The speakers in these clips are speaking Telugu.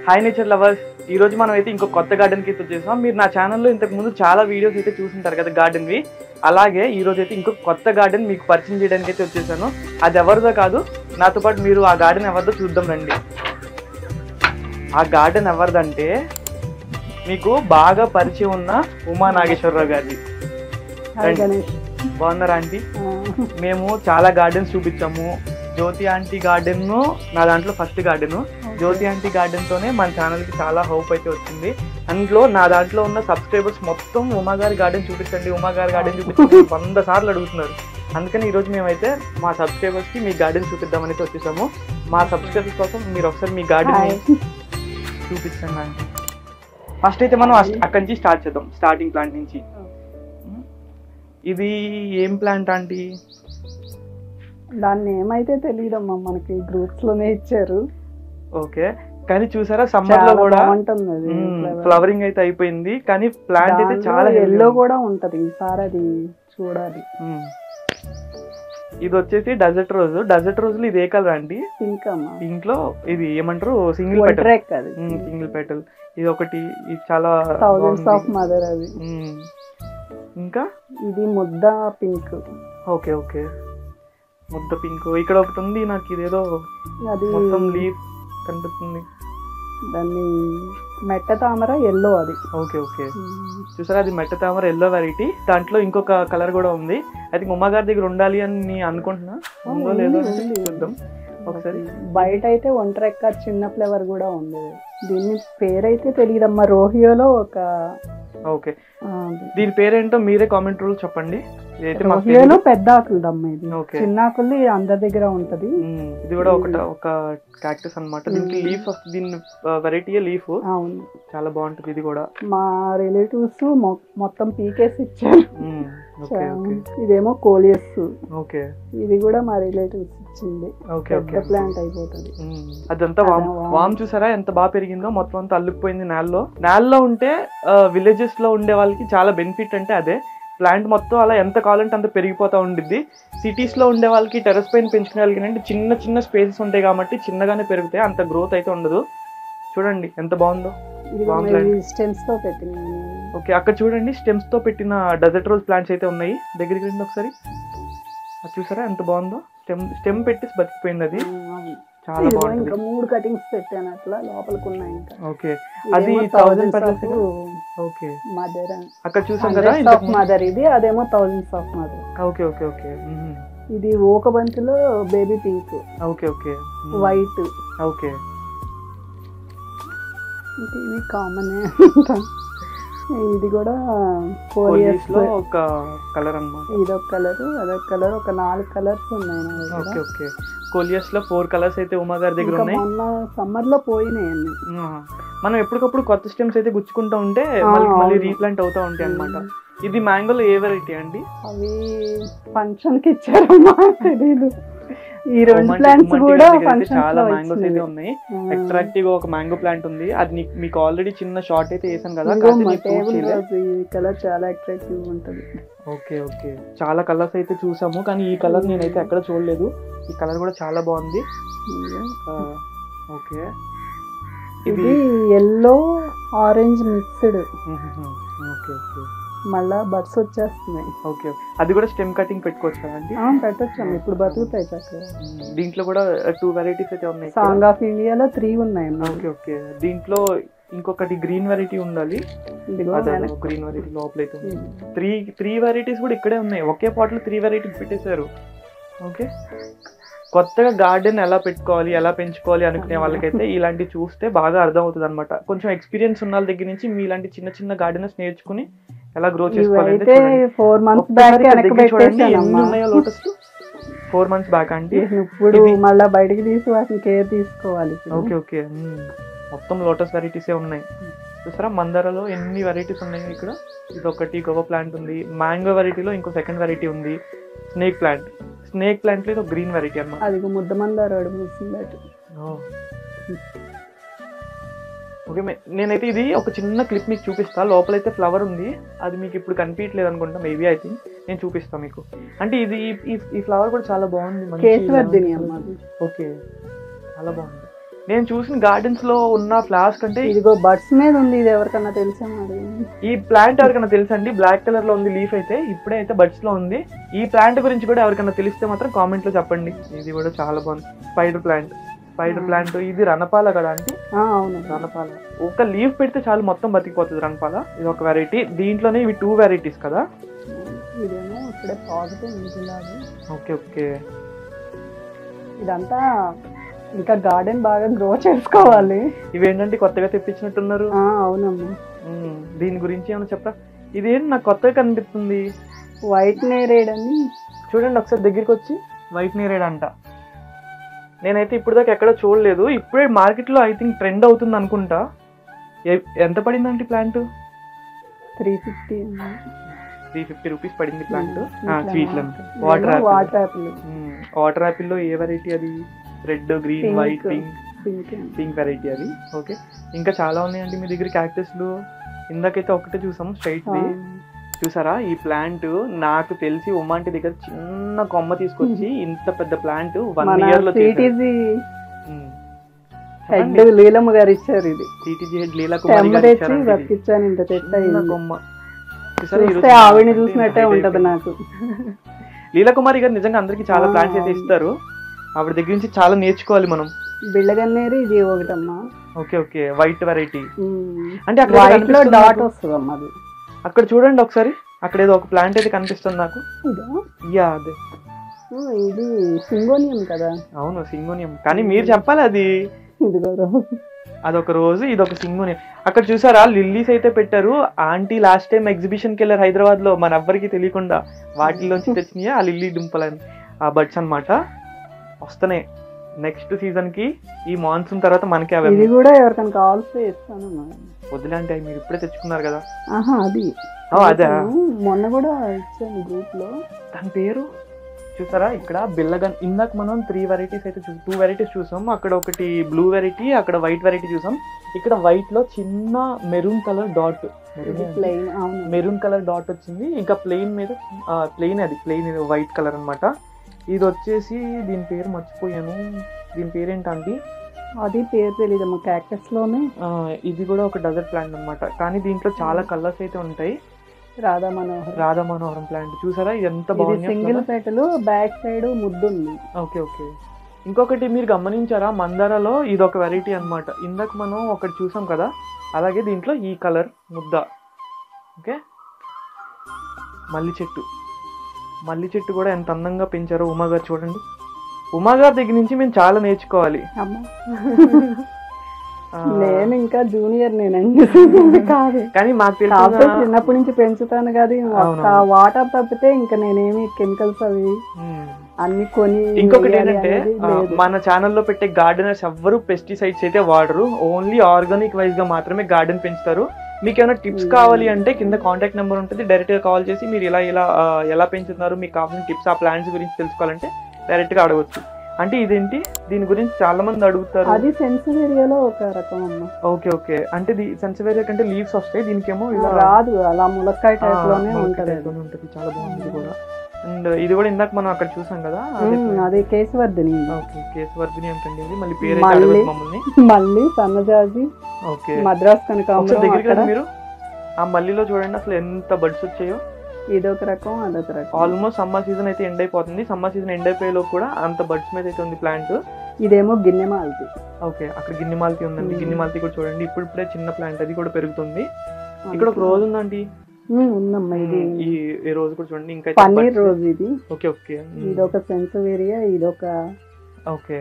హాయ్ నేచర్ లవర్స్, ఈ రోజు మనం అయితే ఇంకో కొత్త గార్డెన్కి అయితే వచ్చేసాం. మీరు నా ఛానల్లో ఇంతకు ముందు చాలా వీడియోస్ అయితే చూసుంటారు కదా గార్డెన్వి. అలాగే ఈ రోజు అయితే ఇంకో కొత్త గార్డెన్ మీకు పరిచయం చేయడానికి అయితే వచ్చేసాను. అది ఎవరిదో కాదు, నాతో పాటు మీరు ఆ గార్డెన్ ఎవరిదో చూద్దాం రండి. ఆ గార్డెన్ ఎవరిదంటే మీకు బాగా పరిచయం ఉన్న ఉమా నాగేశ్వరరావు గారిది. బాగున్నారా ఆంటీ? మేము చాలా గార్డెన్స్ చూపించాము. జ్యోతి ఆంటీ గార్డెన్ నా దాంట్లో ఫస్ట్ గార్డెన్. జ్యోతి ఆంటీ గార్డెన్ తోనే మన ఛానల్కి చాలా హోప్ అయితే వచ్చింది. అందులో నా దాంట్లో ఉన్న సబ్స్క్రైబర్స్ మొత్తం ఉమా గారి గార్డెన్ చూపించండి, ఉమా గారి గార్డెన్ చూపించండి 100 సార్లు అడుగుతున్నారు. అందుకని ఈరోజు మేమైతే మా సబ్స్క్రైబర్స్కి మీ గార్డెన్ చూపిద్దామని వచ్చేసాము. మా సబ్స్క్రైబర్స్ కోసం మీరు ఒకసారి మీ గార్డెన్ చూపించండి ఆంటీ. ఫస్ట్ అయితే మనం అక్కడి నుంచి స్టార్ట్ చేద్దాం, స్టార్టింగ్ ప్లాంట్ నుంచి. ఇది ఏం ప్లాంట్ ఆంటీ? దాన్ని ఏమైతే తెలియదమ్మా, మనకి గ్రూప్స్ లోనే ఇచ్చారు. ఓకే, కానీ చూసారా సమ్మర్ లో కూడా ఫ్లవరింగ్ అయితే అయిపోయింది, కానీ ప్లాంట్ అయితే చాలా ఎల్లో కూడా ఉంటది. ఈసారి అది చూడాలి. ఇది వచ్చేసి డెజర్ట్ రోజ్. డెజర్ట్ రోజులు ఇది ఏ కలర్ అండి? పింక్ అమ్మా. పింక్ లో ఇది ఏమంటారు, సింగిల్ పెటల్. సింగిల్ పెటల్ ఇది ఒకటి. ఇది చాలా థౌజండ్స్ ఆఫ్ మదర్ అది. ఇంకా ఇది ముద్ద పింక్. ఓకే ఓకే, ముద్ద పింక్. ఇక్కడ ఒకటి ఉంది నాకు, ఇదేదో అది మొత్తం లీఫ్ కనిపిస్తుంది. దాన్ని మెట్ట తామర ఎల్లో అది. ఓకే ఓకే, చూసారా అది మెట్ట తామర ఎల్లో వెరైటీ. దాంట్లో ఇంకొక కలర్ కూడా ఉంది. అయితే ఉమా గారి దగ్గర ఉండాలి అని అనుకుంటున్నా, ఉందో లేదో చూద్దాం ఒకసారి. బయట అయితే ఒంటరెక్క చిన్న ఫ్లేవర్ కూడా ఉంది. దీని పేరైతే తెలియదమ్మా. రోహియోలో ఒక. ఓకే, దీని పేరేంటో మీరే కామెంట్ రూల్ చెప్పండి. రోహియోలో పెద్ద ఆకులదమ్మా ఇది. చిన్న ఆకులు అందరి దగ్గర ఉంటది. ఇది కూడా ఒక క్యాక్టస్ అన్నమాట. దీనికి లీఫ్ వస్తుంది, దీని వెరైటీ లీఫ్. అవును, చాలా బాగుంటది. ఇది కూడా మా రిలేటివ్స్ మొత్తం పీకేసి ఇచ్చారు. ఇదేమో కోలియస్. ఓకే, ఇది కూడా మా రిలేటివ్స్ ఇచ్చింది. పెద్ద ప్లాంట్ అయిపోతుంది. అదంతా వామ్ చూసారా ఎంత బాగా పెరిగిందో, మొత్తం అంతా అల్లుకుపోయింది నేలలో. నేలలో ఉంటే విలేజెస్ లో ఉండే వాళ్ళకి చాలా బెనిఫిట్ అంటే అదే. ప్లాంట్ మొత్తం అలా ఎంత కావాలంటే అంత పెరిగిపోతూ ఉండిద్ది. సిటీస్లో ఉండే వాళ్ళకి టెర్రస్ పైన పెంచుకునే వాళ్ళకి అంటే చిన్న చిన్న స్పేసెస్ ఉంటాయి కాబట్టి చిన్నగానే పెరుగుతాయి, అంత గ్రోత్ అయితే ఉండదు. చూడండి ఎంత బాగుందో. ఓకే, అక్కడ చూడండి స్టెమ్స్ తో పెట్టిన డెజర్ట్ రోజ్ ప్లాంట్స్ అయితే ఉన్నాయి. దగ్గరికి రండి ఒకసారి. అది చూసారా ఎంత బాగుందో. స్టెమ్ పెట్టి బతికిపోయింది అది. చాలా బాగుంది. ఇంకా 3 కటింగ్స్ పెట్టాను అట్లా లోపలికి ఉన్నాయి. ఇంకా ఓకే, అది 1000 petals. ఓకే, మదర్ అక్కడ చూసాం కదా మదర్. ఇది అదేమో thousands of mother. Okay okay okay, ఇది ఓక బంతిలో baby pink. Okay okay, white. Okay, ఇది కామన్. ఇది కూడా 4 years లో ఒక కలర్ అన్నమాట. ఇదొక కలర్, అదొక కలర్, ఒక 4 కలర్స్ ఉన్నాయి. ఓకే ఓకే, కోలియస్ లో 4 కలర్స్ అయితే ఉమా గారి దగ్గర ఉన్నాయి. మొన్న సమ్మర్ లో పోయినాయి. మనం ఎప్పటికప్పుడు కొత్త స్టెమ్స్ అయితే గుచ్చుకుంటూ ఉంటే మళ్ళీ రీప్లాంట్ అవుతా ఉంటాయి అన్నమాట. ఇది మ్యాంగోలో ఏ వెరైటీ అండి? అవి ఫంక్షన్ కి ఇచ్చారమ్మా, తెలీదు. ఈ 2 ప్లాంట్స్ కూడా చాలా మ్యాంగోస్ అయితే ఉన్నాయి. అట్రాక్టివ్ ఒక మ్యాంగో ప్లాంట్ ఉంది. అది మీకు ఆల్రెడీ చిన్న షార్ట్ అయితే వేసాను కదా. కలర్ చాలా అట్రాక్టివ్ ఉంటుంది. ఓకే ఓకే, చాలా కలర్స్ అయితే చూసాము, కానీ ఈ కలర్ నేనైతే ఎక్కడ చూడలేదు. ఈ కలర్ కూడా చాలా బాగుంది. ఓకే, ఇది yellow orange mixed. Okay okay, మళ్ళా బడ్స్ వచ్చేస్తున్నాయి. ఓకే, అది కూడా స్టెమ్ కటింగ్ పెట్టుకోవచ్చు కదండి? పెట్టచ్చు, ఇప్పుడు బతుకుతాయి చక్కగా. దీంట్లో కూడా 2 వెరైటీస్ అయితే ఉన్నాయి. సాంగ్ ఆఫ్ ఇండియాలో 3 ఉన్నాయి. ఓకే ఓకే, దీంట్లో ఇంకొకటి గ్రీన్ వెరైటీ ఉండాలి. గ్రీన్ వెరైటీ లోపలైతే 3 వెరైటీస్ కూడా ఇక్కడే ఉన్నాయి. ఒకే పాట్ లో 3 వెరైటీస్ పెట్టేశారు. ఓకే, కొత్తగా గార్డెన్ ఎలా పెట్టుకోవాలి, ఎలా పెంచుకోవాలి అనుకునే వాళ్ళకైతే ఇలాంటివి చూస్తే బాగా అర్థం అవుతుంది అనమాట. కొంచెం ఎక్స్పీరియన్స్ ఉన్న వాళ్ళ దగ్గర నుంచి మీ ఇలాంటి చిన్న చిన్న గార్డెనర్స్ నేర్చుకుని ఎలా గ్రో చేసుకోవాలి. 4 months బ్యాక్ చూడండి ఎన్ని ఉన్నాయో లోటస్. 4 months బ్యాక్ అంటే ఇప్పుడు మళ్ళీ బయటకి తీసి వాటిని కేర్ తీసుకోవాలి. ఓకే ఓకే, మొత్తం లోటస్ వెరైటీసే ఉన్నాయి. చూసారా మందారాలో ఎన్ని వెరైటీస్ ఉన్నాయి ఇక్కడ. ఇది ఒకటి గోవా ప్లాంట్ ఉంది. మ్యాంగో వెరైటీలో ఇంకో సెకండ్ వెరైటీ ఉంది. Snake plant. స్నేక్ ప్లాంట్ లో ఇది గ్రీన్ వెరైటీ అన్నమాట. అది ముద్ద మందార. ఓకే, నేనైతే ఇది ఒక చిన్న క్లిప్ మీకు చూపిస్తా. లోపలైతే ఫ్లవర్ ఉంది, అది మీకు ఇప్పుడు కనిపించలేదు అనుకుంటా. మేబీ ఐ థింక్ నేను చూపిస్తాను మీకు. అంటే ఇది ఈ ఫ్లవర్ కూడా చాలా బాగుంది. కేశవర్ధిని అమ్మ. ఓకే, చాలా బాగుంది. నేను చూసిన గార్డెన్స్ లో ఉన్న ఫ్లవర్స్ కంటే ఇదిగో బడ్స్ మీద ఉంది, ఇది ఎవరికన్నా తెలుసా మరి? ఈ ప్లాంట్ ఎవరికైనా తెలుసండి? బ్లాక్ కలర్ లో ఉంది లీఫ్ అయితే, ఇప్పుడే అయితే బడ్స్ లో ఉంది. ఈ ప్లాంట్ గురించి కూడా ఎవరికైనా తెలిస్తే మాత్రం కామెంట్ లో చెప్పండి. ఇది కూడా చాలా బాగుంది. Spider plant. ఇది రణపాల కదా అంటే? అవును, రణపాల. ఒక లీఫ్ పెడితే చాలు మొత్తం బతికిపోతుంది రణపాల. ఇది ఒక వెరైటీ. దీంట్లోనే ఇవి 2 వెరైటీస్ కదా? ఇదేమో ఇక్కడే పాజిటివ్ ఉంటున్నది. ఓకే. ఇదంతా ఇంకా గార్డెన్ బాగా గ్రో చేసుకోవాలి. ఇవేంటంటే కొత్తగా తెప్పించినట్టున్నారు. అవునమ్మా. దీని గురించి ఏమైనా చెప్పరా? ఇదేంటి నాకు కొత్తగా కనిపిస్తుంది. వైట్ నేరేడ్ అని. చూడండి ఒకసారి దగ్గరికి వచ్చి. వైట్ నేరేడ్ అంట. నేనైతే ఇప్పుడు దాకా ఎక్కడ చూడలేదు. ఇప్పుడే మార్కెట్లో ఐ థింక్ ట్రెండ్ అవుతుంది అనుకుంటా. ఎంత పడిందంటే ప్లాంట్? 350 రూపీస్ పడింది ప్లాంట్. స్వీట్లు వాటర్ యాపిల్ లో ఏ వెరైటీ అది? Red, green, white, pink variety అది. ఓకే. ఇంకా చాలా ఉన్నాయండి మీ దగ్గర క్యాక్టస్లు. ఇందాకైతే ఒకటే చూసాం స్ట్రైట్ ది. చూసారా ఈ ప్లాంట్? నాకు తెలిసి ఉమ్మాంటి దగ్గర చిన్న కొమ్మ తీసుకొచ్చి ఇంత పెద్ద ప్లాంట్ 1 year లో హెడ్ లీలమ్మ గారు ఇచ్చారు. ఇది సిటీజీ హెడ్ లీలా కుమారి గారు ఇచ్చారు కొమ్మ. ఆవిడని చూసినట్టే ఉంటది నాకు. లీలా కుమారి గారు నిజంగా అందరికి చాలా ప్లాంట్స్ అయితే ఇస్తారు. ఆవిడ దగ్గర నుంచి చాలా నేర్చుకోవాలి మనం. బిళ్ళగన్నేరు ఇది ఒకటమ్మా. ఓకే. వైట్ వెరైటీ అంటే అక్కడ డాట్ వస్తుందమ్మా. అది అక్కడ చూడండి ఒకసారి. అక్కడ ఏదో ఒక ప్లాంట్ అయితే కనిపిస్తుంది నాకు. అదే ఇది సింగోనియం కదా? అవును, సింగోనియం. కానీ మీరు చెప్పాలి అది. అదొక రోజు, ఇదొక సింగోనియం. అక్కడ చూసారా లిల్లీస్ అయితే పెట్టారు. ఆంటీ లాస్ట్ టైం ఎగ్జిబిషన్కి వెళ్ళారు హైదరాబాద్ లో, మన ఎవ్వరికి తెలియకుండా. వాటిలోంచి తెచ్చినాయి ఆ లిల్లీ డింపలని, ఆ బడ్స్ అనమాట. వస్తున్నాయి నెక్స్ట్ సీజన్ కి. ఈ మాన్సూన్ తర్వాత మనకి అవి కూడా ఎవరికైనా కావాల్సి ఇస్తాను. వదిలేంటే మీరు ఇప్పుడే తెచ్చుకున్నారు కదా. అదే మొన్న కూడా ఇచ్చాను గ్రూప్ లో. దాని పేరు చూసారా ఇక్కడ? బిల్లగన్. ఇందాక మనం 3 వెరైటీస్ అయితే 2 వెరైటీస్ చూసాం. అక్కడ ఒకటి బ్లూ వెరైటీ, అక్కడ వైట్ వెరైటీ చూసాం. ఇక్కడ వైట్ లో చిన్న maroon colour dot, maroon colour dot వచ్చింది. ఇంకా ప్లెయిన్ మీద ప్లెయిన్ వైట్ కలర్ అనమాట. ఇది వచ్చేసి దీని పేరు మర్చిపోయాను. దీని పేరేంటండి? అది పేరు తెలియదమ్మా. క్యాక్టస్ లోనే ఇది కూడా ఒక డెజర్ట్ ప్లాంట్ అనమాట. కానీ దీంట్లో చాలా కలర్స్ అయితే ఉంటాయి. రాధా మనోహరం ప్లాంట్ చూసారా? ఇది ఎంత బాగుంది. సింగిల్ పెటలు, బ్యాక్ సైడ్ ముద్దు ఉంది. ఓకే. ఇంకొకటి మీరు గమనించారా? మందారాలో ఇది ఒక వెరైటీ అనమాట. ఇందాక మనం ఒకటి చూసాం కదా, అలాగే దీంట్లో ఈ కలర్ ముద్ద. ఓకే. మల్లి చెట్టు కూడా ఎంత అందంగా పెంచారో ఉమా గారు. చూడండి, ఉమా గారి దగ్గర నుంచి మేము చాలా నేర్చుకోవాలి. నేను ఇంకా జూనియర్ కాదు, కానీ మాకు తెలుసు చిన్నప్పటి నుంచి పెంచుతాను కదా. వాటర్ తప్పితే ఇంకా నేనేమి కెమికల్స్ అవి అన్ని కొని. ఇంకొకటి ఏంటంటే మన ఛానల్లో పెట్టే గార్డెనర్స్ ఎవ్వరు పెస్టిసైడ్స్ అయితే వాడరు. ఓన్లీ ఆర్గానిక్ వైజ్ గా మాత్రమే గార్డెన్ పెంచుతారు. మీకు ఏమైనా టిప్స్ కావాలి అంటే కింద కాంటాక్ట్ నెంబర్ ఉంటుంది. డైరెక్ట్ గా కాల్ చేసి మీరు ఎలా పెంచుతున్నారు, మీకు కావాల్సిన టిప్స్, ఆ ప్లాంట్స్ గురించి తెలుసుకోవాలంటే డైరెక్ట్ గా అడగవచ్చు. అంటే ఇదేంటి? దీని గురించి చాలా మంది అడుగుతారు. అది సెన్సివేరియాలో ఒక రకం అమ్మా. ఓకే. అంటే సెన్సివేరియా కంటే లీవ్స్ వస్తాయి, దీనికేమో ఇలా రాదు. అలా ములక్కాయ టైప్ లోనే ఉంటుంది. చాలా బాగుంది కూడా. అండ్ ఇది కూడా ఇందాక మనం అక్కడ చూసాం కదా, అదే కేశవర్ధిని. ఓకే. కేశవర్ధిని ఏంటండి అది? మళ్ళీ పేరు అయితే మమ్మల్ని మళ్ళీ సన్నజాజి. ఓకే. మద్రాస్ కనకాంబరం దగ్గర మీరు ఆ మల్లిలో చూడండి అసలు ఎంత బడ్స్ వచ్చాయో. ఇదొక రకం, అదొక రకం. ఆల్మోస్ట్ సమ్మర్ సీజన్ అయితే ఎండ్ అయిపోతుంది. సమ్మర్ సీజన్ ఎండ్ అయిపోయేలో కూడా అంత బడ్స్ మీద అయితే ఉంది ప్లాంట్. ఇదేమో గిన్నెమాలతి. ఓకే. అక్కడ గిన్నెమాలతి ఉందండి. గిన్నెమాలతి కూడా చూడండి, ఇప్పుడే చిన్న ప్లాంట్, అది కూడా పెరుగుతుంది. ఇక్కడ ఒక రోజు ఉందండి. ఉందమ్మా. ఇది ఈ రోజు కూడా చూడండి. ఇంకా పన్నీర్ రోజు ఇది. ఓకే. ఇదొక సెన్సివేరియా, ఇదొక ఓకే.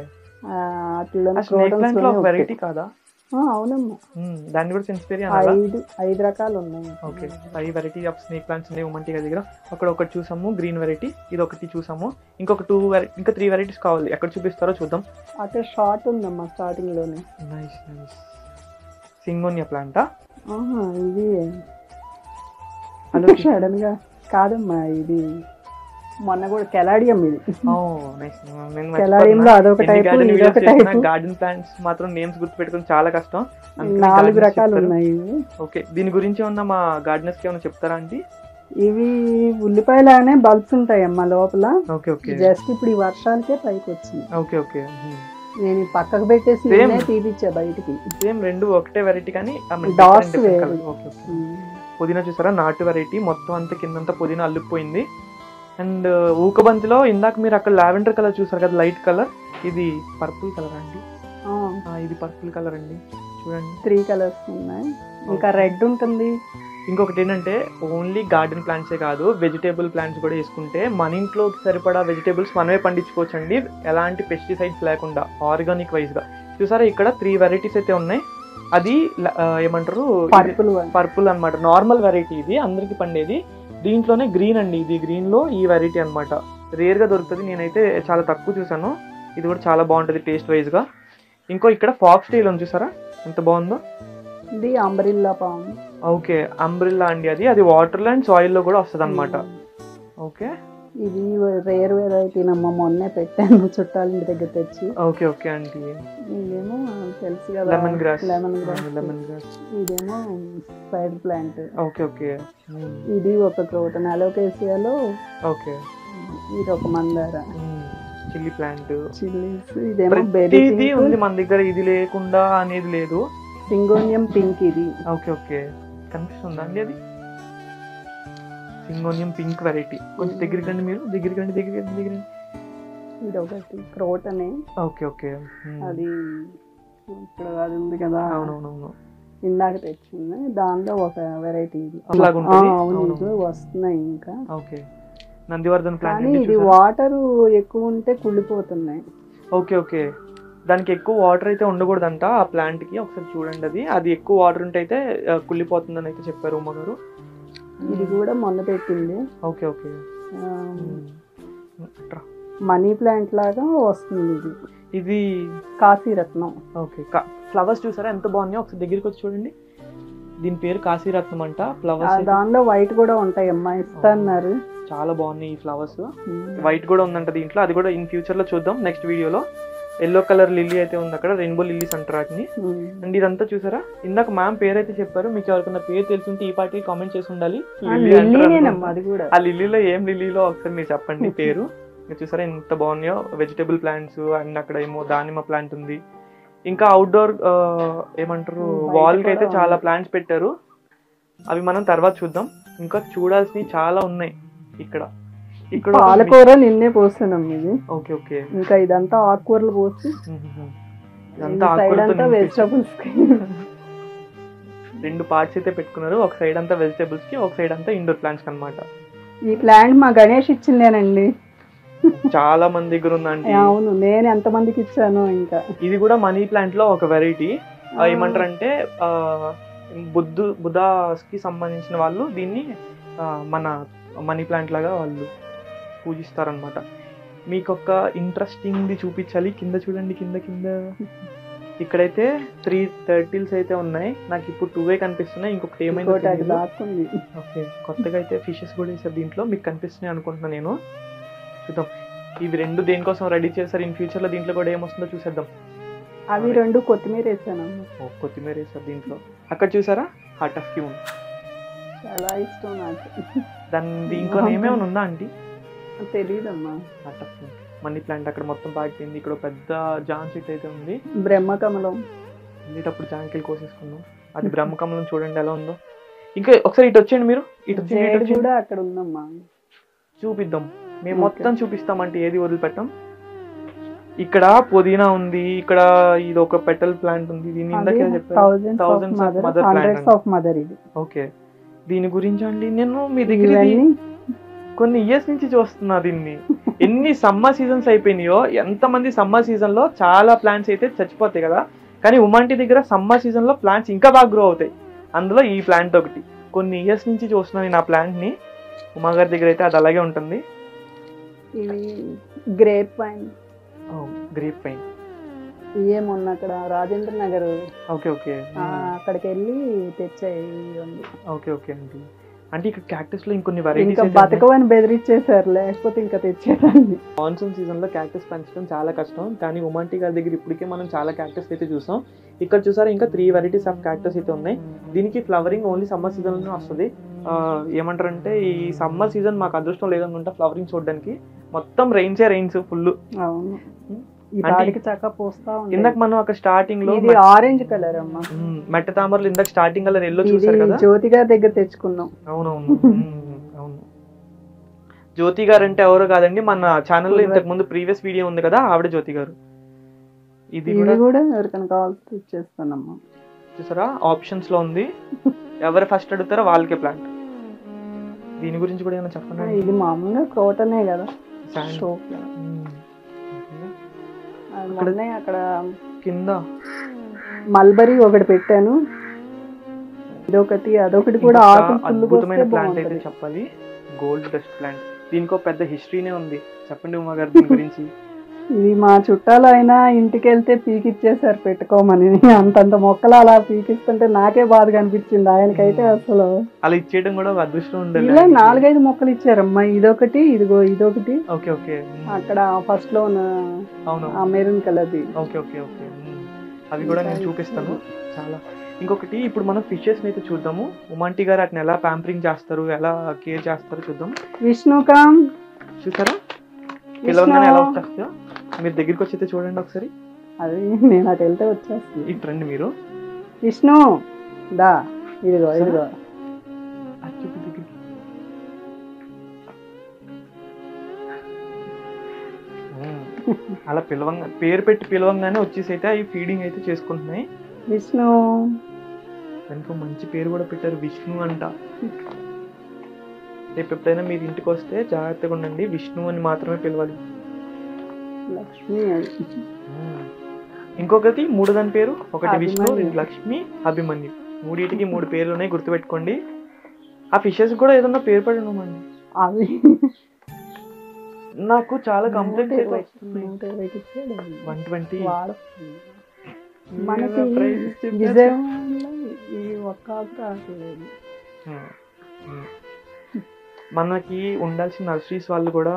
స్నేక్ ప్లాంట్ లో వెరైటీ కాదా? అవునమ్మా. దాన్ని కూడా సెన్సివేరియా. 5 రకాలు ఉన్నాయి. Okay. 5 variety of snake plants ఉన్నాయి ఉమంటి దగ్గర. అక్కడ ఒకటి చూసాము గ్రీన్ వెరైటీ, ఇది ఒకటి చూసాము. ఇంకా 3 వెరైటీస్ కావాలి. ఎక్కడ చూపిస్తారో చూద్దాం. అక్కడ షార్ట్ ఉందమ్మా స్టార్టింగ్ లోనే. నైస్. సింగోనియా ప్లాంటా? ఇది సడన్ గా కాదమ్మా. ఇది మొన్న కూడా కెలాడియం. ఇది కెలాడియంలో అదొక టైప్, ఇదొక టైప్. గార్డెన్ ప్లాంట్స్ మాత్రం నేమ్స్ గుర్తుపెట్టుకుని చాలా కష్టం. 4 రకాలు ఉన్నాయి. ఓకే. దీని గురించి ఏమన్నా మా గార్డెనర్స్ కి ఏమైనా చెప్తారా అండి? ఇవి ఉల్లిపాయలానే బల్బ్స్ ఉంటాయమ్మా లోపల. ఓకే. జస్ట్ ఇప్పుడు ఈ వర్షాలకే పైకి వచ్చింది. ఓకే. నేను ఈ పక్కకు పెట్టేసి Same. నేనే తీపిచ్చా బయటికి. సేమ్ రెండు ఒకటే వెరైటీ కానీ Dots వేరు. పుదీనా చూసారా నాటు వెరైటీ, మొత్తం అంతా కిందంతా పుదీనా అల్లుకుపోయింది. అండ్ ఊకబంతిలో ఇందాక మీరు అక్కడ లావెండర్ కలర్ చూసారు కదా, లైట్ కలర్, ఇది పర్పుల్ కలర్ అండి. ఇది పర్పుల్ కలర్ అండి, చూడండి 3 కలర్స్ ఉన్నాయి. ఇంకా రెడ్ ఉంటుంది. ఇంకొకటి ఏంటంటే ఓన్లీ గార్డెన్ ప్లాంట్సే కాదు, వెజిటేబుల్ ప్లాంట్స్ కూడా వేసుకుంటే మన ఇంట్లోకి సరిపడా వెజిటేబుల్స్ మనమే పండించుకోవచ్చు అండి, ఎలాంటి పెస్టిసైడ్స్ లేకుండా ఆర్గానిక్ వైజ్గా. చూసారా ఇక్కడ 3 వెరైటీస్ అయితే ఉన్నాయి. అది ఏమంటారు పర్పుల్ అన్నమాట, నార్మల్ వెరైటీ, ఇది అందరికి పండేది. దీంట్లోనే గ్రీన్ అండి, ఇది గ్రీన్లో ఈ వెరైటీ అనమాట, రేర్గా దొరుకుతుంది. నేనైతే చాలా తక్కువ చూసాను, ఇది కూడా చాలా బాగుంటుంది టేస్ట్ వైజ్గా. ఇంకో ఇక్కడ ఫాక్స్ టైల్ ఉంది చూసారా ఎంత బాగుందో, ఇది అంబ్రిల్లా పామ్. ఓకే అంబ్రిల్లా అండి, అది వాటర్ అండ్ సాయిల్లో కూడా వస్తుంది అనమాట. ఓకే ఇది రేర్ వెరైటీ నమ్మ, మొన్నే పెట్టాను చుట్టాల ఇంటి దగ్గర తెచ్చి. ఓకే ఓకే అండి, ఇదేమో తెలుసు కదా లెమన్ గ్రాస్. ఇదేమో స్పైడర్ ప్లాంట్. ఓకే ఓకే, ఇది ఒక గ్రోత్ అలోకేసియాలో. ఓకే ఇది ఒక మందార, చిల్లీ ప్లాంట్, చిల్లీస్. ఇదేమో బేబీ ఉంది మన దగ్గర, ఇది లేకుండా అనేది లేదు. సింగోనియం పింక్ ఇది. ఓకే ఓకే కనిపిస్తుందా అండి, అది సింగోనియం పింక్ వెరైటీ. కొంచెం దగ్గరికి రండి మీరు, దగ్గరికి. ఇది ఒకటి క్రోట్ అనే. ఓకే ఓకే, అది ఇక్కడ అది ఉంది కదా, అవునవునవును, ఇందాక తెచ్చింది. దానిలో ఒక వెరైటీ వస్తున్నాయి ఇంకా. Okay Nandivardhan plant. కానీ ఇది వాటర్ ఎక్కువ ఉంటే కుళ్ళిపోతున్నాయి. ఓకే ఓకే, దానికి ఎక్కువ వాటర్ అయితే ఉండకూడదంట ఆ ప్లాంట్ కి, ఒకసారి చూడండి. అది ఎక్కువ వాటర్ ఉంటే అయితే కుళ్ళిపోతుందని అయితే చెప్పారు ఉమ్మ గారు. ఇది కూడా మొన్న పెట్టింది. ఓకే ఓకే, మనీ ప్లాంట్ లాగా వస్తుంది. ఇది కాశీరత్నం. ఓకే, ఫ్లవర్స్ చూసారా ఎంత బాగున్నాయో, ఒకసారి దగ్గరికి వచ్చి చూడండి. దీని పేరు కాశీరత్నం అంట. ఫ్లవర్స్ దానిలో వైట్ కూడా ఉంటాయి అమ్మా, ఇస్తున్నారు. చాలా బాగున్నాయి ఈ ఫ్లవర్స్, వైట్ కూడా ఉందంట దీంట్లో. అది కూడా ఇన్ ఫ్యూచర్ లో చూద్దాం నెక్స్ట్ వీడియోలో. ఎల్లో కలర్ లిల్లీ అయితే ఉంది అక్కడ, రెయిన్బో లిల్లీస్ అంటారు వాటిని. అండ్ ఇదంతా చూసారా, ఇందాక మ్యామ్ పేరు అయితే చెప్పారు, మీకు ఎవరికైనా పేరు తెలుసుంటే ఈ పార్టీ కామెంట్ చేసి ఉండాలి. ఆ లిల్లీలో ఏం లిల్లీలో ఒకసారి మీరు చెప్పండి పేరు. మీరు చూసారా ఎంత బాగున్నాయో వెజిటేబుల్ ప్లాంట్స్. అండ్ అక్కడ ఏమో దానిమ్మ ప్లాంట్ ఉంది. ఇంకా అవుట్డోర్ ఏమంటారు వాల్ కి అయితే చాలా ప్లాంట్స్ పెట్టారు, అవి మనం తర్వాత చూద్దాం. ఇంకా చూడాల్సినవి చాలా ఉన్నాయి ఇక్కడ. పాలకూర నిన్నే పోస్తున్నాం ఇది. ఓకే ఓకే, ఇంకా ఇదంతా ఆకుకూరలు పోసి వెజిటబుల్స్ కి 2 పార్ట్స్ అయితే పెట్టుకున్నారు. ఒక సైడ్ అంతా వెజిటబుల్స్ కి, ఒక సైడ్ అంతా ఇండోర్ ప్లాంట్స్ అన్నమాట. ఈ ప్లాంట్ మా గణేష్ ఇచ్చిందేనండి, చాలా మంది దగ్గర ఉందండి. అవును, నేను ఎంత మందికి ఇచ్చాను. ఇంకా ఇది కూడా మనీ ప్లాంట్ లో ఒక వెరైటీ. ఏమంటారంటే బుధాకి సంబంధించిన వాళ్ళు దీన్ని మన మనీ ప్లాంట్ లాగా వాళ్ళు పూజిస్తారనమాట. మీకు ఒక ఇంట్రెస్టింగ్ చూపించాలి, కింద చూడండి, కింద ఇక్కడైతే 3 టర్టిల్స్ అయితే ఉన్నాయి. నాకు ఇప్పుడు 2 కనిపిస్తున్నాయి, ఇంకొకటి ఏమైనా. ఓకే, కొత్తగా అయితే ఫిషెస్ కూడా వేసారు దీంట్లో, మీకు కనిపిస్తున్నాయి అనుకుంటున్నా నేను. చూద్దాం ఇవి 2 దేనికోసం రెడీ చేస్తారు, ఇన్ ఫ్యూచర్ లో దీంట్లో కూడా ఏమొస్తుందో చూసేద్దాం. అవి 2 కొత్తిమీర వేసాను. కొత్తిమీర వేసారు దీంట్లో. అక్కడ చూసారా హార్ట్ ఆఫ్ క్యూన్, చాలా ఇష్టం నాకు. దాని ఇంకో ఏమేమైనా ఉందా ఆంటీ? తెలీదమ్మా. Heart of queen money plant అక్కడ మొత్తం పాకిపోయింది. ఇక్కడ పెద్ద జాన్ చెట్టు అయితే ఉంది, బ్రహ్మకమలం. వెళ్ళేటప్పుడు జాంకాయలు కోసేసుకున్నాం. అది బ్రహ్మకమలం చూడండి ఎలా ఉందో. ఇంకా ఒకసారి ఇటు వచ్చేయండి మీరు, ఇటు కూడా అక్కడ ఉందమ్మా, చూపిద్దాం. మేము మొత్తం చూపిస్తామంటే ఏది వదిలిపెట్టాం. ఇక్కడ పుదీనా ఉంది, ఇక్కడ ఇది ఒక పెటల్ ప్లాంట్ ఉంది. దీని ఇందాకే చెప్పారు thousands of mother plant. Okay, దీని గురించి అండి నేను మీ దగ్గర కొన్ని ఇయర్స్ నుంచి చూస్తున్నా దీన్ని. ఎన్ని సమ్మర్ సీజన్స్ అయిపోయినాయో, ఎంతమంది సమ్మర్ సీజన్ లో చాలా ప్లాంట్స్ అయితే చచ్చిపోతాయి కదా, కానీ ఉమాంటి దగ్గర సమ్మర్ సీజన్ లో ప్లాంట్స్ ఇంకా బాగా గ్రో అవుతాయి. అందులో ఈ ప్లాంట్ ఒకటి. కొన్ని ఇయర్స్ నుంచి చూస్తున్నాను నేను ఆ ప్లాంట్ ని. ఉమా గారి దగ్గర అయితే అది అలాగే ఉంటుంది. ఇవి గ్రేప్ వైన్. గ్రేప్ వైన్ ఏమన్నా అక్కడ రాజేంద్ర నగర్. ఓకే ఓకే, అక్కడికి వెళ్ళి తెచ్చాయి. ఓకే ఓకే అండి. అంటే ఇక్కడ క్యాక్టస్ లో ఇంకొన్ని వెరైటీస్ బతకవని బెదిరించేసారు, లేకపోతే ఇంకా తెచ్చేదాన్ని. మాన్సూన్ సీజన్ లో క్యాక్టస్ పెంచడం చాలా కష్టం, కానీ ఉమాంటి గారి దగ్గర ఇప్పటికే మనం చాలా క్యాక్టస్ అయితే చూసాం. ఇక్కడ చూసారా ఇంకా 3 వెరైటీస్ ఆఫ్ క్యాక్టస్ అయితే ఉన్నాయి. దీనికి ఫ్లవరింగ్ ఓన్లీ సమ్మర్ సీజన్ లోనే వస్తుంది. ఏమంటారంటే ఈ సమ్మర్ సీజన్ మాకు అదృష్టం లేదనుకుంటా ఫ్లవరింగ్ చూడడానికి. మొత్తం రైన్స్ ఫుల్. ఈ పాటికి చక్క పోస్తా ఉంది. ఇందాక మనం అక్కడ స్టార్టింగ్ లో ఇది ఆరెంజ్ కలర్ అమ్మా, మెట్ట తామరలు ఇందాక స్టార్టింగ్ కలర్ ఎల్లో చూసారు కదా, జ్యోతి గారి దగ్గర తెచ్చుకున్నాం. అవునవును. అవును, జ్యోతి గారు అంటే ఎవరు కాదండి, మన ఛానల్లో ఇంతకు ముందు ప్రీవియస్ వీడియో ఉంది కదా, ఆవిడ జ్యోతి గారు. ఇది కూడా ఎవరికైనా కావాల్సి ఇచ్చేస్తానమ్మా. చూసారా ఆప్షన్స్ లో ఉంది, ఎవరు ఫస్ట్ అడుగుతారో వాళ్ళకే ప్లాంట్. దీని గురించి కూడా ఏమైనా చెప్పండి. ఇది మామూలుగా క్రోటనే కదా, అక్కడ కింద మల్బరీ ఒకటి పెట్టాను, ఇదొకటి అదొకటి కూడా అద్భుతమైన ప్లాంట్ అయితే చెప్పాలి, గోల్డ్ డస్ట్ ప్లాంట్. దీనికో పెద్ద హిస్టరీనే ఉంది, చెప్పండి ఉమా గారు దీని గురించి. ఇది మా చుట్టాలు అయినా ఇంటికి వెళ్తే పీకిచ్చేసారు పెట్టుకోమని, అంతంత మొక్కలు అలా పీకిస్తుంటే నాకే బాధగా అనిపించింది. ఆయనకైతే అసలు అలా ఇచ్చేయడం కూడా అదృష్టం ఉండాలి. ఇలా 4-5 మొక్కలు ఇచ్చారమ్మా, ఇదొకటి ఇదిగో ఇదొకటి. ఓకే ఓకే, అక్కడ ఫస్ట్ లో ఉన్న మెరూన్ కలర్ది. ఓకే ఓకే ఓకే, అవి కూడా నేను చూపిస్తాను చాలా. ఇంకొకటి ఇప్పుడు మనం ఫిషెస్ అయితే చూద్దాము. ఉమాంటి గారు అట్లా ఎలా ప్యాంపరింగ్ చేస్తారు, ఎలా కేర్ చేస్తారో చూద్దాం. విష్ణుకాం చూసారా పిలవగానే ఎలా వచ్చేస్తా, మీరు దగ్గరికి వచ్చి చూడండి ఒకసారి. అది నేను అటు వెళ్తే వచ్చేస్తుంది. ఇటు రండి మీరు. విష్ణు దా, ఇదిగో ఇదిగో అలా పిలవంగా పేరు పెట్టి పిలవంగానే వచ్చేసి అయితే అవి ఫీడింగ్ అయితే చేసుకుంటున్నాయి. విష్ణు దానికి మంచి పేరు కూడా పెట్టారు, విష్ణు అంట. రేపు ఎప్పుడైనా మీరు ఇంటికి వస్తే జాగ్రత్తగా ఉండండి, విష్ణు అని మాత్రమే పిలవాలి. లక్ష్మి ఇంకొకటి మూడోదాని పేరు, ఒకటి విష్ణు, లక్ష్మి, అభిమన్యు. మూడింటికి 3 పేర్లు ఉన్నాయి, గుర్తుపెట్టుకోండి. ఆ ఫిషెస్ కూడా ఏదన్నా పేరు పెట్టండి. అవి నాకు చాలా కంప్లైంట్స్ అయితే వస్తున్నాయి. 120 మనకి విజయవాడలో ఈ ఒక్క రాలేదు. మనకి ఉండాల్సిన నర్సరీస్ వాళ్ళు కూడా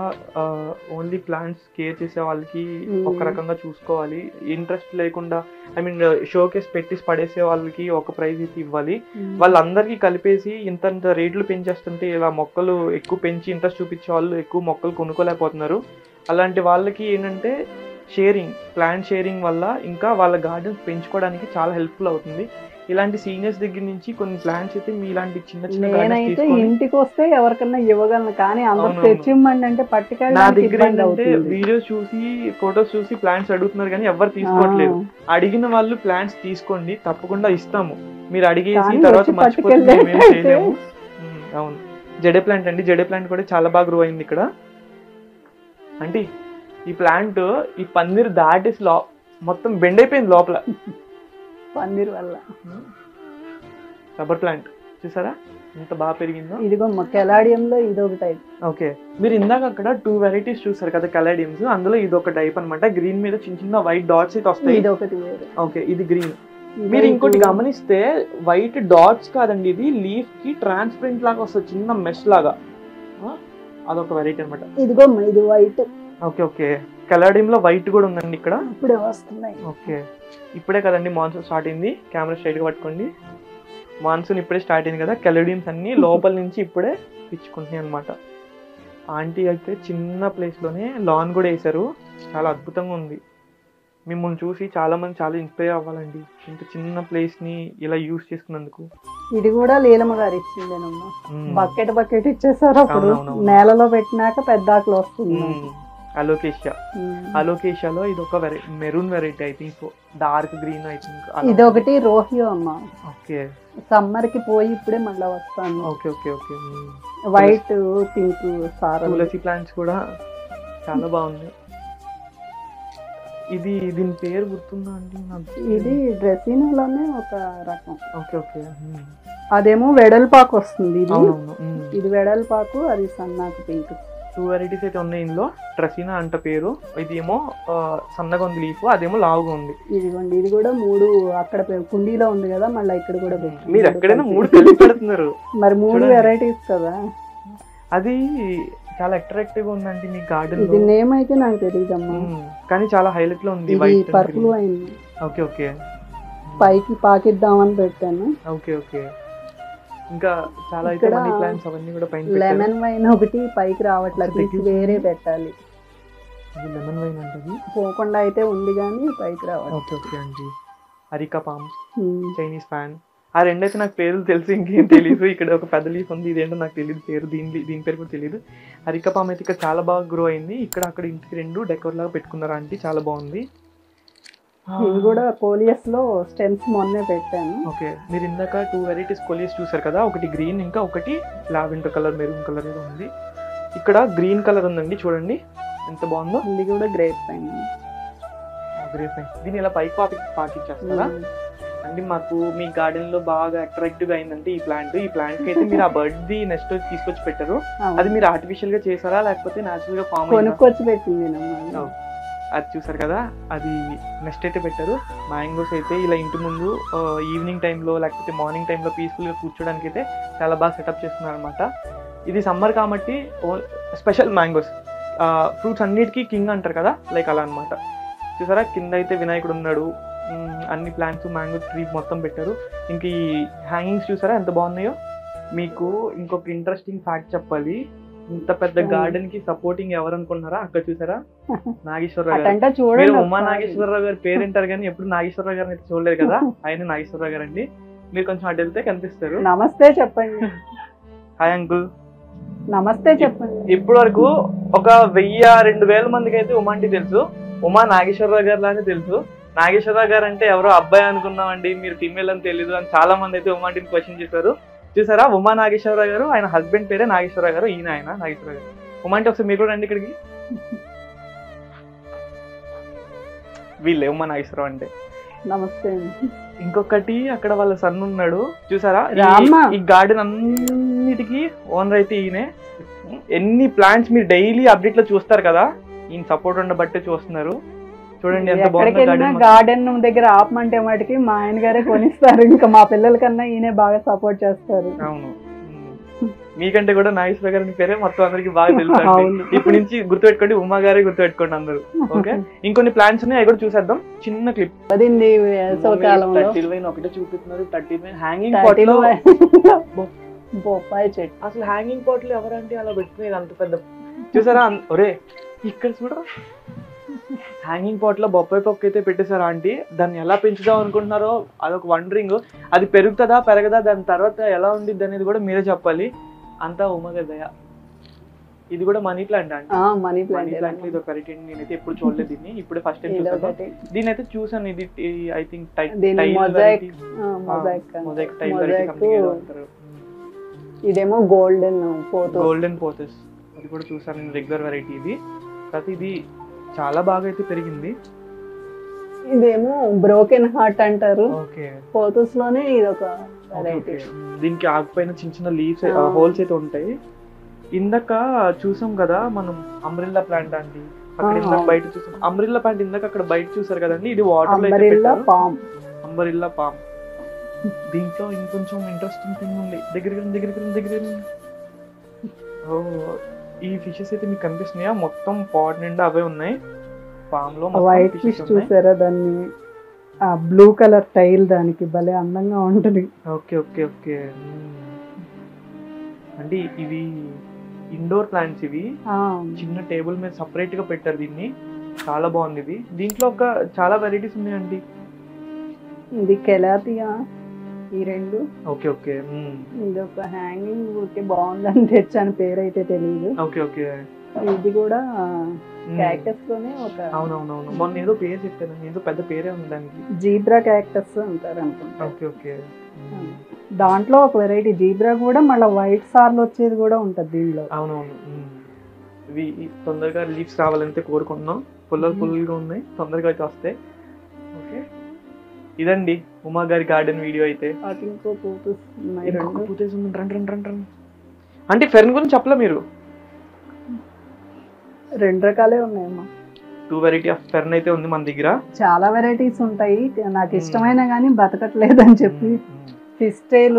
ఓన్లీ ప్లాంట్స్ కేర్ చేసే వాళ్ళకి ఒక రకంగా చూసుకోవాలి. ఇంట్రెస్ట్ లేకుండా ఐ మీన్ షోకేస్ పెట్టి పడేసే వాళ్ళకి ఒక ప్రైజ్ అయితే ఇవ్వాలి. వాళ్ళందరికీ కలిపేసి ఇంత రేట్లు పెంచేస్తుంటే ఇలా మొక్కలు ఎక్కువ పెంచి ఇంట్రెస్ట్ చూపించే వాళ్ళు ఎక్కువ మొక్కలు కొనుక్కోలేకపోతున్నారు. అలాంటి వాళ్ళకి ఏంటంటే షేరింగ్, ప్లాంట్ షేరింగ్ వల్ల ఇంకా వాళ్ళ గార్డెన్స్ పెంచుకోవడానికి చాలా హెల్ప్ఫుల్ అవుతుంది. ఇలాంటి సీనియర్స్ దగ్గర నుంచి కొన్ని ప్లాంట్స్ అయితే మీ ఇలాంటి చిన్న చిన్న నేనైతే ఇంటికి వస్తే ఎవరికన్నా ఇవ్వగలను, కానీ అందరూ తెచ్చిమ్మండి అంటే పట్టుకెళ్ళి నా దగ్గర ఏంటంటే వీడియోస్ చూసి ఫొటోస్ చూసి ప్లాంట్స్ అడుగుతున్నారు కానీ ఎవరు తీసుకోవట్లేదు. అడిగిన వాళ్ళు ప్లాంట్స్ తీసుకోండి, తప్పకుండా ఇస్తాము. మీరు అడిగేసి తర్వాత మర్చిపోతే మేమేం చేయలేము. అవును, జడే ప్లాంట్ అండి, జడే ప్లాంట్ కూడా చాలా బాగా గ్రో అయింది ఇక్కడ. అంటే ఈ ప్లాంట్ ఈ పన్నీర్ దాటేసి మొత్తం బెండ్ అయిపోయింది లోపల పన్నీర్ వల్ల. రబ్బర్ ప్లాంట్ చూసారా ఎంత బాగా పెరిగిందో. ఇదిగో కెలాడియంలో ఇదొక టైప్. ఓకే, మీరు ఇందాక అక్కడ 2 వెరైటీస్ చూసారు కదా కెలాడియమ్స్, అందులో ఇదొక టైప్ అనమాట. గ్రీన్ మీద చిన్న చిన్న వైట్ డాట్స్ అయితే వస్తాయి. ఓకే, ఇది గ్రీన్. మీరు ఇంకోటి గమనిస్తే వైట్ డాట్స్ కాదండి, ఇది లీఫ్ కి ట్రాన్స్పరెంట్ లాగా వస్తుంది, చిన్న మెష్ లాగా. అదొక వెరైటీ అనమాట. ఇదిగో ఇది వైట్. ఓకే ఓకే, కెలాడియం లో వైట్ కూడా ఉందండి ఇక్కడ. ఇప్పుడే వస్తున్నాయి. ఓకే, ఇప్పుడే కదండి మాన్సూన్ స్టార్ట్ అయింది. కెమెరా స్ట్రైట్ గా పట్టుకోండి. మాన్సూన్ ఇప్పుడే స్టార్ట్ అయింది కదా, కెలాడియమ్స్ అన్ని లోపల నుంచి ఇప్పుడే పిచ్చుకుంటున్నాయి అనమాట. ఆంటీ అయితే చిన్న ప్లేస్ లోనే లాన్ కూడా వేసారు, చాలా అద్భుతంగా ఉంది. మిమ్మల్ని చూసి చాలా మంది చాలా ఇన్స్పైర్ అవ్వాలండి, ఇంత చిన్న ప్లేస్ ని ఇలా యూజ్ చేసుకున్నందుకు. ఇది కూడా లీలమ్మ గారు ఇచ్చిందేనమ్మా, బకెట్ ఇచ్చేసారు. అప్పుడు నేలలో పెట్టినాక పెద్ద ఆకులు వస్తుంది. అలోకేషియాలో ఇది ఒక maroon variety, I think dark green, I think ఇదొకటి రోహియో అమ్మా. ఓకే, సమ్మర్ కి పోయి ఇప్పుడే మళ్ళీ వస్తాను. Okay okay okay, white pink తులసి ప్లాంట్స్ కూడా చాలా బాగుంది. ఇది దీని పేరు గుర్తుందా అండి? ఇది డ్రెస్సీనాలోనే ఒక రకం. ఓకే ఓకే, అదేమో వెడల్పాకు వస్తుంది. ఇది వెడల్పాకు, అది సన్నాకు పింక్. 2 వెరైటీస్ అయితే ఉన్నాయి ఇందులో. డ్రెస్సీనా అంట పేరు. ఇది ఏమో సన్నగా ఉంది లీఫ్, అదేమో లావుగా ఉంది. ఇదిగోండి, ఇది కూడా 3 అక్కడ కుండీలో ఉంది కదా, మళ్ళీ ఇక్కడ కూడా మీరు ఎక్కడైనా 3 కలిపి పెడుతున్నారు. మరి 3 వెరైటీస్ కదా, అది చాలా అట్రాక్టివ్ గా ఉందండి మీ గార్డెన్. ఇది నేమ్ అయితే నాకు తెలియదమ్మా, కానీ చాలా హైలైట్ లో ఉంది. పర్పుల్ అయింది. ఓకే ఓకే, పైకి పాకిద్దామని పెట్టాను. ఓకే ఓకే, ఇంకా చాలా అయితే మనీ ప్లాంట్స్ అవన్నీ కూడా పైన. లెమన్ వైన్ ఒకటి పైకి రావట్లేదు, వేరే పెట్టాలి. ఇది లెమన్ వైన్ అంటది. పోకుండా అయితే ఉంది కానీ పైకి రావాలి. ఓకే ఓకే అండి. అరికా పామ్, ఉమ్. చైనీస్ ఫ్యాన్, ఆ రెండైతే నాకు పేర్లు తెలుసు, ఇంకేం తెలియదు. ఇక్కడ ఒక పెద్ద లీఫ్ ఉంది, ఇదేంటో నాకు తెలియదు పేరు, దీని పేరు కూడా తెలియదు. అరికా పామ్ అయితే ఇక్కడ చాలా బాగా గ్రో అయింది. ఇక్కడ అక్కడ ఇంటికి 2 డెకోర్ లాగా పెట్టుకున్నారు ఆంటీ, చాలా బాగుంది. ఇవి కూడా కోలియస్ లో స్టెమ్స్ మొన్నే పెట్టాను. ఓకే, మీరు ఇందాక 2 వెరైటీస్ కోలియస్ చూసారు కదా, ఒకటి గ్రీన్, ఇంకా ఒకటి లావెండర్ కలర్, మెరూన్ కలర్ ఏదో ఉంది. ఇక్కడ గ్రీన్ కలర్ ఉందండి, చూడండి ఎంత బాగుందో. ఇది కూడా గ్రేప్ పైన. గ్రేప్ పైన దీన్ని ఇలా పైకి పాకిచ్చేస్తారా అండి? మాకు మీ గార్డెన్ లో బాగా అట్రాక్టివ్ అయిందంటే ఈ ప్లాంట్ కి అయితే మీరు ఆ బర్డ్ ది నెక్స్ట్ తీసుకొచ్చి పెట్టారు. అది మీరు ఆర్టిఫిషియల్ గా చేసారా లేకపోతే న్యాచురల్ గా ఫామ్ కొనుక్కొచ్చి పెట్టింది? అది చూసారు కదా, అది నెక్స్ట్ అయితే పెట్టారు. మ్యాంగోస్ అయితే ఇలా ఇంటి ముందు ఈవినింగ్ టైంలో లేకపోతే మార్నింగ్ టైంలో పీస్ఫుల్గా కూర్చోడానికి అయితే చాలా బాగా సెటప్ చేస్తున్నారు అనమాట. ఇది సమ్మర్ కాబట్టి స్పెషల్ మ్యాంగోస్, ఫ్రూట్స్ అన్నిటికీ కింగ్ అంటారు కదా, లైక్ అలా అనమాట. చూసారా కింద అయితే వినాయకుడు ఉన్నాడు, అన్ని ప్లాంట్స్ మ్యాంగో ట్రీ మొత్తం పెట్టారు. ఇంక ఈ హ్యాంగింగ్స్ చూసారా ఎంత బాగున్నాయో. మీకు ఇంకొక ఇంట్రెస్టింగ్ ఫ్యాక్ట్ చెప్పాలి, ఇంత పెద్ద గార్డెన్ కి సపోర్టింగ్ ఎవరు అనుకుంటున్నారా? అక్కడ చూసారా, నాగేశ్వరరావు గారు. మీరు ఉమా నాగేశ్వరరావు గారి పేరు అంటారు కానీ ఎప్పుడు నాగేశ్వరరావు గారిని అయితే చూడలేదు కదా, ఆయన నాగేశ్వరరావు గారు అండి. మీరు కొంచెం అటు వెళ్తే కనిపిస్తారు. నమస్తే చెప్పండి. Hi uncle. నమస్తే చెప్పండి. ఇప్పటి వరకు ఒక 1000-2000 మందికి అయితే ఉమాంటి తెలుసు, ఉమా నాగేశ్వరరావు గారు లానే తెలుసు. నాగేశ్వరరావు గారు అంటే ఎవరో అబ్బాయి అనుకున్నామండి, మీరు ఫీమేల్ అని తెలియదు అని చాలా మంది అయితే ఉమాంటిని క్వశ్చన్ చేశారు. చూసారా, ఉమా నాగేశ్వరరావు గారు, ఆయన హస్బెండ్ పేరే నాగేశ్వరరావు గారు, ఈయన ఆయన నాగేశ్వరరావు గారు. ఉమాంటి ఒకసారి మీరు కూడా రండి ఇక్కడికి. వీళ్ళే ఉమా నాగేశ్వరరావు అంటే. నమస్తే. ఇంకొకటి అక్కడ వాళ్ళ సన్ ఉన్నాడు చూసారా, ఈ గార్డెన్ అన్నిటికీ ఓనర్ అయితే ఈయనే. ఎన్ని ప్లాంట్స్ మీరు డైలీ అప్డేట్ లో చూస్తారు కదా, ఈయన సపోర్ట్ ఉండబట్టే చూస్తున్నారు. చూడండి ఎంత బాగుంది గార్డెన్ దగ్గర ఆపమంటే వాటికి మా ఆయన గారే కొనిస్తారు, ఇంకా మా పిల్లల కన్నా ఈయనే బాగా సపోర్ట్ చేస్తారు. అవును, మీకంటే కూడా నాగేశ్వర గారి పేరే మొత్తం అందరికి బాగా తెలుసు. ఇప్పటి నుంచి గుర్తుపెట్టుకోండి, ఉమా గారే గుర్తుపెట్టుకోండి అందరూ. ఓకే, ఇంకొన్ని ప్లాంట్స్ ఉన్నాయి, అవి కూడా చూసేద్దాం. చిన్న క్లిప్. ఒకటే చూపిస్తున్నారు, 30 హ్యాంగింగ్ పాట్ లో బొప్పాయి చెట్టు. అసలు హ్యాంగింగ్ పాట్ లో ఎవరంటే అలా పెట్టుకునేది అంత పెద్ద. చూసారా, ఒరే ఇక్కడ చూడరా, హ్యాంగింగ్ పాట్ లో బొప్పాయి పప్పు అయితే పెట్టేశారు ఆంటీ. దాన్ని ఎలా పెంచుదాం అనుకుంటున్నారో అదొక వండరింగ్. అది పెరుగుతుందా పెరగదా, దాని తర్వాత ఎలా ఉండిద్ది అనేది కూడా మీరే చెప్పాలి. అంతా ఉమా గారి దయ. ఇది కూడా మనీ ప్లాంట్ అండి. మనీ ప్లాంట్ ఇది ఒక వెరైటీ, నేనైతే ఎప్పుడు చూడలేదు దీన్ని, ఇప్పుడు ఫస్ట్ టైం చూసాను. దీని అయితే చూసాను, ఇది ఐ థింక్ ఇదేమో గోల్డెన్ పోతస్, అది కూడా చూసాను నేను, రెగ్యులర్ వెరైటీ ఇది. కాకపోతే ఇది చాలా బాగా అయితే పెరిగింది. ఇదేమో బ్రోకెన్ హార్ట్ అంటారు. ఓకే, పోతస్ లోనే ఇది ఒక వెరైటీ. దీనికి ఆకుపైన చిన్న చిన్న లీవ్స్ హోల్స్ అయితే ఉంటాయి. ఇందాక చూసాం కదా మనం అంబ్రెల్లా ప్లాంట్ అండి, అక్కడ ఇందాక బయట చూసాం అంబ్రెల్లా ప్లాంట్, ఇందాక అక్కడ బయట చూసారు కదండి, ఇది వాటర్ లో అంబ్రెల్లా పామ్. దీంట్లో ఇంకొంచెం ఇంట్రెస్టింగ్ థింగ్ ఉంది, దగ్గర. ఓ, ఈ ఫిషెస్ అయితే మీకు కనిపిస్తున్నాయా? మొత్తం పాట్ నిండా అవే ఉన్నాయి. ఫామ్ లో వైట్ ఫిష్ చూసారా, దాన్ని ఆ బ్లూ కలర్ టైల్ దానికి భలే అందంగా ఉంటుంది. ఓకే ఓకే ఓకే, అంటే ఇవి ఇండోర్ ప్లాంట్స్, ఇవి చిన్న టేబుల్ మీద సపరేట్ గా పెట్టారు దీన్ని, చాలా బాగుంది ఇది. దీంట్లో ఒక చాలా వెరైటీస్ ఉన్నాయండి. ఇది కెలాతియా, ఈ రెండు. ఓకే ఓకే, ఇది ఒక హ్యాంగింగ్ ఊరికే బాగుందని తెచ్చాను, పేరు అయితే తెలియదు. ఓకే ఓకే, ఇది కూడా క్యాక్టస్ లోనే ఒక. అవునవునవును, మొన్న ఏదో పేరు చెప్పాను, ఏదో పెద్ద పేరే ఉంది దానికి, జీబ్రా క్యాక్టస్ అంటారు అనుకుంటా. ఓకే ఓకే, దాంట్లో ఒక వెరైటీ జీబ్రా కూడా మళ్ళీ వైట్ సార్లు వచ్చేది కూడా ఉంటది దీనిలో. అవునవును, ఇవి తొందరగా లీవ్స్ రావాలంటే కోరుకుంటున్నాం, పుల్లగా ఉన్నాయి, తొందరగా అయితే వస్తాయి. ఓకే, ఇదండి ఉమా గారి గార్డెన్ వీడియో అయితే. అంటే ఫెర్న్ గురించి చెప్పలే మీరు? 2 రకాలే ఉన్నాయమ్మా. 2 వెరైటీ ఆఫ్ ఫెర్న్ అయితే ఉంది మన దగ్గర. చాలా వెరైటీస్ ఉంటాయి, నాకు ఇష్టమైన గానీ బతకట్లేదు అని చెప్పి ఫిష్ టైల్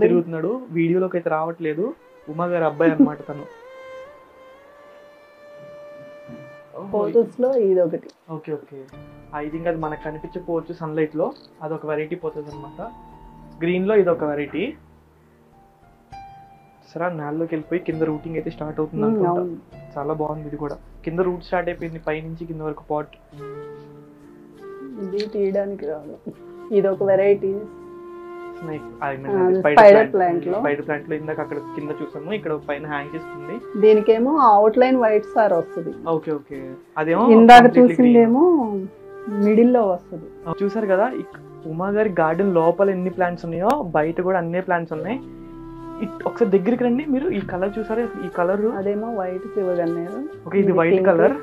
తిరుగుతున్నాడు, వీడియోలోకి అయితే రావట్లేదు. ఉమా గారి అబ్బాయి అన్నమాట తను. పోతస్ లో ఇది ఒకటి. ఓకే ఓకే, ఐ థింక్ అది మనకు కనిపించకపోవచ్చు సన్లైట్ లో, అదొక వెరైటీ పోతుంది అనమాట. గ్రీన్ లో ఇది ఒక వెరైటీ, సరే నేలలోకి వెళ్ళిపోయి కింద రూటింగ్ అయితే స్టార్ట్ అవుతుంది అనుకుంటా. అవును. చాలా బాగుంది ఇది కూడా. కింద రూట్ స్టార్ట్ అయిపోయింది పై నుంచి కింద వరకు పాట్. ఇది తీయడానికి రాదు. ఇది ఒక వెరైటీ స్నేక్ స్పైడర్ ప్లాంట్ లో. స్పైడర్ ప్లాంట్ లో ఇందాక అక్కడ కింద చూసాము, ఇక్కడ పైన హ్యాంగ్ చేస్తుంది. దీనికేమో అవుట్ లైన్ వైట్ స్టార్ వస్తుంది. Okay okay. అదేమో ఇందాక చూసిందేమో మిడిల్ లో వస్తుంది. చూసారు కదా ఉమా గారి గార్డెన్ లోపల ఎన్ని ప్లాంట్స్ ఉన్నాయో బయట కూడా అన్ని ప్లాంట్స్ ఉన్నాయి. ఒకసారి దగ్గరికి రండి. మీరు ఈ కలర్ చూసారా? ఈ కలర్ అదేమో వైట్ శివగన్నేరు. ఓకే, ఇది వైట్ కలర్.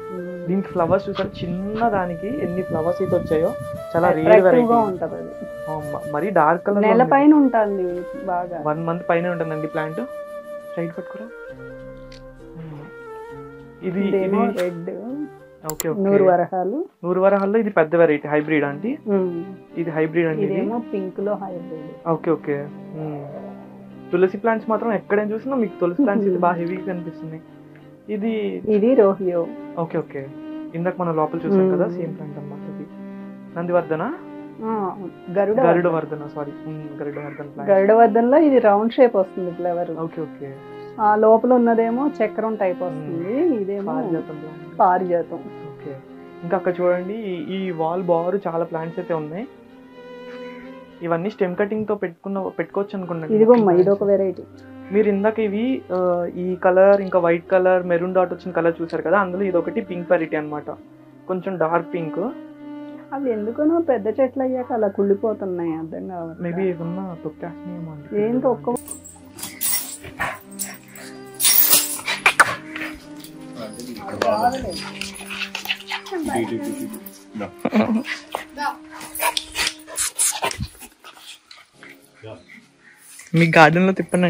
దీనికి ఫ్లవర్స్ చూసారు, చిన్న దానికి ఎన్ని ఫ్లవర్స్ అయితే వచ్చాయో. చాలా రేర్ వెరైటీ ఉంటది అది. మరి డార్క్ కలర్ నెల పైన ఉంటుంది బాగా. 1 month పైన ఉంటుందండి ప్లాంట్. సైడ్ పట్టుకోరా. ఇది రెడ్. Okay okay. నూరు వరహాల్లో ఇది పెద్ద వెరైటీ హైబ్రిడ్ అండి. ఇది హైబ్రిడ్ అండి. ఇదేమో పింక్ లో హైబ్రిడ్. Okay okay. తులసి ప్లాంట్స్ మాత్రం ఎక్కడైనా చూసినా మీకు తులసి ప్లాంట్స్ ఇది బాగా హెవీగా కనిపిస్తున్నాయి. ఇది రోహియో. Okay okay. ఇందాక మనం లోపల చూసాం కదా సేమ్ ప్లాంట్ అన్నమాట. ఇది నందివర్ధన, గరుడవర్ధన. సారీ, గరుడవర్ధన్ లో ఇది రౌండ్ షేప్ వస్తుంది ఫ్లవర్. Okay okay. ఆ లోపల ఉన్నదేమో చక్రం టైప్ వస్తుంది. ఇదేమో పారిజాతం. ఓకే. ఇంకా అక్కడ చూడండి ఈ వాల్ బార్ చాలా ప్లాంట్స్ అయితే ఉన్నాయి. ఇవన్నీ స్టెమ్ కటింగ్ తో పెట్టుకోవచ్చు అనుకున్నాను. ఇది ఒక వెరైటీ. మీరు ఇందాక ఇవి ఈ కలర్ ఇంకా వైట్ కలర్ మెరూన్ డాట్ వచ్చిన కలర్ చూసారు కదా, అందులో ఇది ఒకటి పింక్ వెరైటీ అన్నమాట. కొంచెం డార్క్ పింక్. అవి ఎందుకనో పెద్ద చెట్లు అయ్యాక అలా కుళ్ళిపోతున్నాయి, అర్థం కావాలి. మేబీ ఏమన్నా తొక్కేస్తున్నాయేమో. ఏం తొక్క. మీ గార్డెన్ లో తిప్పండి.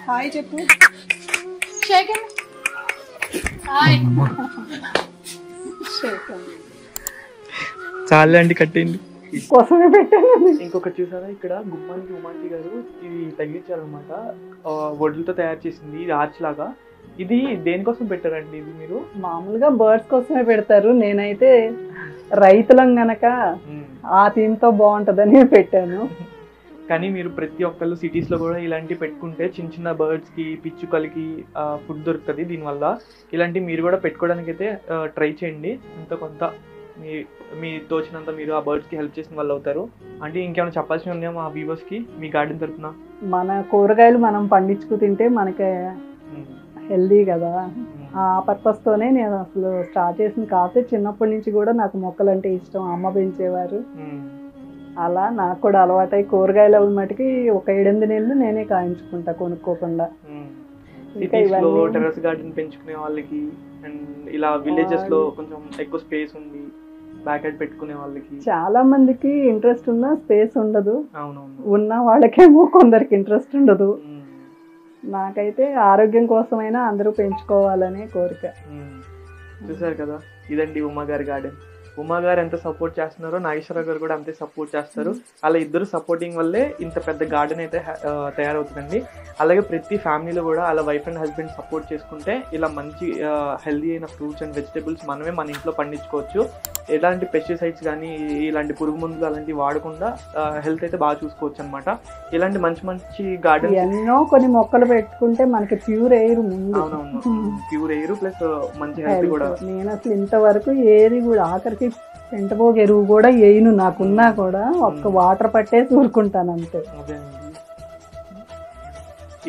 హాయ్ చెప్పు. చాలా అండి, కట్టేయండి. కోసమే పెట్టాను. ఇంకొకటి చూసారా, ఇక్కడ గుమ్మానికి ఉమాంటి గారు ఇది తగిలించారనమాట. వడ్లతో తయారు చేసింది, ఇది ఆర్చ్ లాగా. ఇది దేనికోసం పెట్టారండి? ఇది మీరు మామూలుగా బర్డ్స్ కోసమే పెడతారు. నేనైతే రైతులం గనక ఆ థీమ్ తో బాగుంటదని పెట్టాను. కానీ మీరు ప్రతి ఒక్కళ్ళు సిటీస్ లో కూడా ఇలాంటివి పెట్టుకుంటే చిన్న చిన్న బర్డ్స్ కి పిచ్చుకలకి ఫుడ్ దొరుకుతుంది. దీనివల్ల ఇలాంటివి మీరు కూడా పెట్టుకోవడానికి అయితే ట్రై చేయండి. ఎంతో కొంత మీ తోచినంత మీరు ఆ బర్డ్స్ కి హెల్ప్ చేసిన వాళ్ళు అవుతారు. అంటే ఇంకేమైనా చెప్పాల్సి ఉన్నాయా మా వ్యూవర్స్ కి మీ గార్డెన్ తరఫున? మన కూరగాయలు మనం పండించుకు తింటే మనకి హెల్దీ కదా. ఆ పర్పస్ తోనే నేను అసలు స్టార్ట్ చేసింది. కాకపోతే చిన్నప్పటి నుంచి కూడా నాకు మొక్కలు అంటే ఇష్టం. అమ్మ పెంచేవారు. అలా నాకు కూడా అలవాటై కూరగాయలు అవి మటుకి ఒక 7-8 నెలలు నేనే కాయించుకుంటా కొనుక్కోకుండా. టెర్రస్ గార్డెన్ పెంచుకునే వాళ్ళకి అండ్ ఇలా విలేజెస్ లో కొంచెం ఎక్కువ స్పేస్ ఉంది బ్యాక్ యార్డ్ పెట్టుకునే వాళ్ళకి చాలా మందికి ఇంట్రెస్ట్ ఉన్నా స్పేస్ ఉండదు. అవునవును. ఉన్న వాళ్ళకేమో కొందరికి ఇంట్రెస్ట్ ఉండదు. నాకైతే ఆరోగ్యం కోసమైనా అందరూ పెంచుకోవాలనే కోరిక. చూసారు కదా, ఇదండి ఉమా గారి గార్డెన్. ఉమా గారు ఎంత సపోర్ట్ చేస్తున్నారో నాగేశ్వరరావు గారు కూడా అంతే సపోర్ట్ చేస్తారు. అలా ఇద్దరు సపోర్టింగ్ వల్లే ఇంత పెద్ద గార్డెన్ అయితే తయారవుతుందండి. అలాగే ప్రతి ఫ్యామిలీలో కూడా అలా వైఫ్ అండ్ హస్బెండ్ సపోర్ట్ చేసుకుంటే ఇలా మంచి హెల్దీ అయిన ఫ్రూట్స్ అండ్ వెజిటేబుల్స్ మనమే మన ఇంట్లో పండించుకోవచ్చు. ఎలాంటి పెస్టిసైడ్స్ కానీ ఇలాంటి పురుగు మందులు అలాంటివి వాడకుండా హెల్త్ అయితే బాగా చూసుకోవచ్చు అనమాట. ఇలాంటి మంచి మంచి గార్డెన్ ఎన్నో కొన్ని మొక్కలు పెట్టుకుంటే మనకి ప్యూర్ ఎయిర్. అవునవును, ప్యూర్ ఎయిర్ ప్లస్ మంచి హెల్త్ కూడా. నేను అసలు ఇంతవరకు ఏది కూడా ఆఖరికి పెంటపోగు ఎరువు కూడా వేయను. నాకున్నా కూడా ఒక్క వాటర్ పట్టేసి ఊరుకుంటాను అంతే.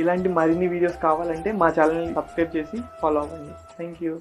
ఇలాంటి మరిన్ని వీడియోస్ కావాలంటే మా ఛానల్ని సబ్స్క్రైబ్ చేసి ఫాలో అవ్వండి. Thank you.